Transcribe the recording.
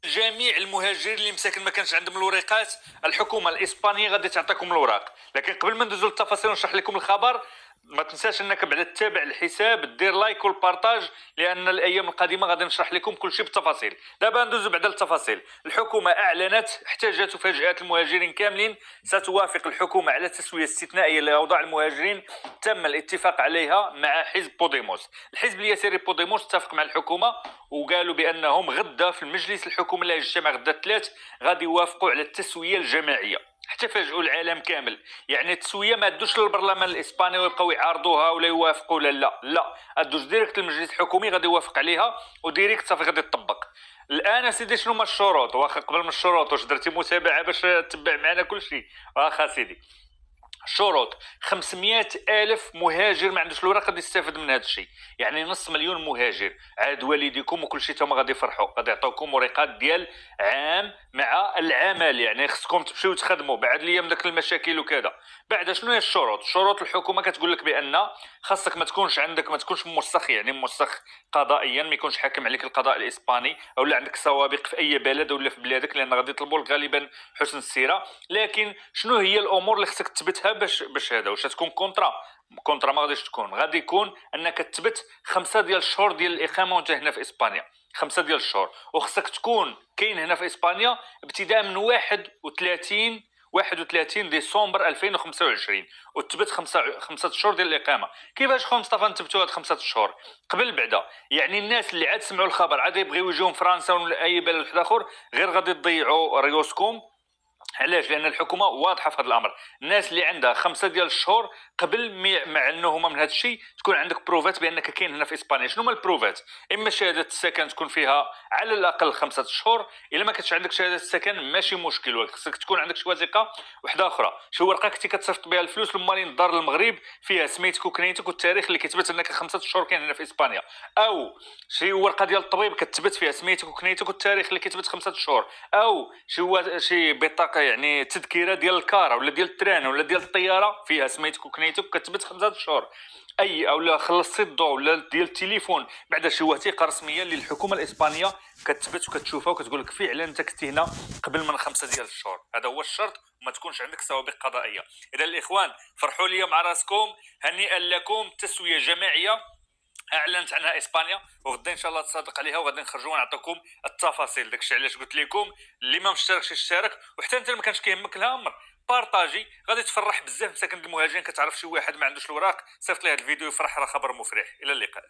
جميع المهاجرين اللي مساكن ما كانش عندهم الوريقات، الحكومه الاسبانيه غادي تعطيكم الوراق. لكن قبل ما ندوزو للتفاصيل ونشرح لكم الخبر، ما تنساش انك بعد تتابع الحساب، دير لايك والبارطاج، لان الايام القادمه غادي نشرح لكم كل شيء بالتفاصيل. دابا ندوزو بعد التفاصيل. الحكومه اعلنت احتجت فجأة المهاجرين كاملين. ستوافق الحكومه على تسويه استثنائيه لاوضاع المهاجرين تم الاتفاق عليها مع حزب بوديموس. الحزب اليساري بوديموس اتفق مع الحكومه وقالوا بانهم غدا في المجلس الحكومي اللي يجتمع غدا الثلاث غادي يوافقوا على التسويه الجماعيه. حتى فاجئوا العالم كامل. يعني التسويه ما ادوش للبرلمان الاسباني ويبقاو يعارضوها ولا يوافقوا لا ادوش ديريكت للمجلس الحكومي غادي يوافق عليها وديريكت صافي غادي تطبق. الان سيدي شنو هما الشروط؟ واخا قبل من الشروط واش درتي متابعه باش تتبع معنا كل شيء؟ واخا سيدي الشروط 500 ألف مهاجر ما عندوش الوراق غادي يستافد من هذا الشيء. يعني نص مليون مهاجر. عاد والديكم وكل شيء تما غادي يفرحوا، غادي يعطوكم وريقات ديال عام مع العمل. يعني خصكم تمشيو تخدموا بعد الايام داك المشاكل وكذا. بعد شنو هي الشروط؟ الشروط الحكومه كتقول لك بان خاصك ما تكونش موسخ، يعني موسخ قضائيا، ما يكونش حاكم عليك القضاء الاسباني، او لا عندك سوابق في اي بلد ولا في بلادك، لان غادي يطلبوا لك غالبا حسن السيره. لكن شنو هي الامور اللي خصك تثبتها باش هذا؟ واش تكون كونترا ما غاديش تكون. غادي يكون انك تثبت 5 ديال الشهور ديال الاقامه وانت هنا في اسبانيا، 5 ديال الشهور. وخصك تكون كاين هنا في اسبانيا ابتداء من 31 ديسمبر 2025 وتثبت 5 شهور ديال الاقامه. كيفاش خو مصطفى نثبتوا هاد 5 شهور؟ قبل بعدا يعني الناس اللي عاد سمعوا الخبر عاد يبغيو يجيو فرنسا ولا اي بلد اخر، غير غادي تضيعوا ريوسكم. علاش؟ لان الحكومه واضحه في هذا الامر. الناس اللي عندها 5 ديال الشهور قبل ما يعلنوا هما من هذا الشيء تكون عندك بروفات بانك كاين هنا في اسبانيا. شنو هما البروفات؟ اما شهاده السكن تكون فيها على الاقل 5 شهور، الا ما كانتش عندك شهاده السكن ماشي مشكل، ولكن خصك تكون عندك شي وثيقه وحده اخرى، شي ورقه كنتي كتصيفط بها الفلوس لمالين الدار المغرب فيها سميتك وكنيتك والتاريخ اللي كيثبت انك 5 شهور كاين هنا في اسبانيا، او شي ورقه ديال الطبيب كتثبت فيها سميتك وكنيتك والتاريخ اللي كيثبت 5 شهور، او شي بطاقه يعني تذكيره ديال الكار ولا ديال التران ولا ديال الطياره فيها سميتك وكنيتك كتثبت 5 شهور، اي اولا خلصتي الضوء ولا ديال التليفون بعد شي وثيقه رسميه اللي الحكومه الاسبانيه كتثبت وكتشوفها وكتقول لك فعلا انت كنتي هنا قبل من 5 ديال الشهور. هذا هو الشرط، وما تكونش عندك سوابق قضائيه. اذا الاخوان فرحوا لي مع راسكم، هنيئا لكم، تسويه جماعيه اعلنت عنها اسبانيا، وغدا ان شاء الله تصادق عليها وغادي نخرجوا ونعطيكم التفاصيل. داكشي علاش قلت لكم اللي ما مشتركش يشترك، وحتى انت ما كانش كيهمك الامر بارطاجي، غادي تفرح بزاف مساكن المهاجرين. كتعرف شي واحد ما عندوش الوراق، صيفط ليه هذا الفيديو يفرح، راه خبر مفرح. الى اللقاء.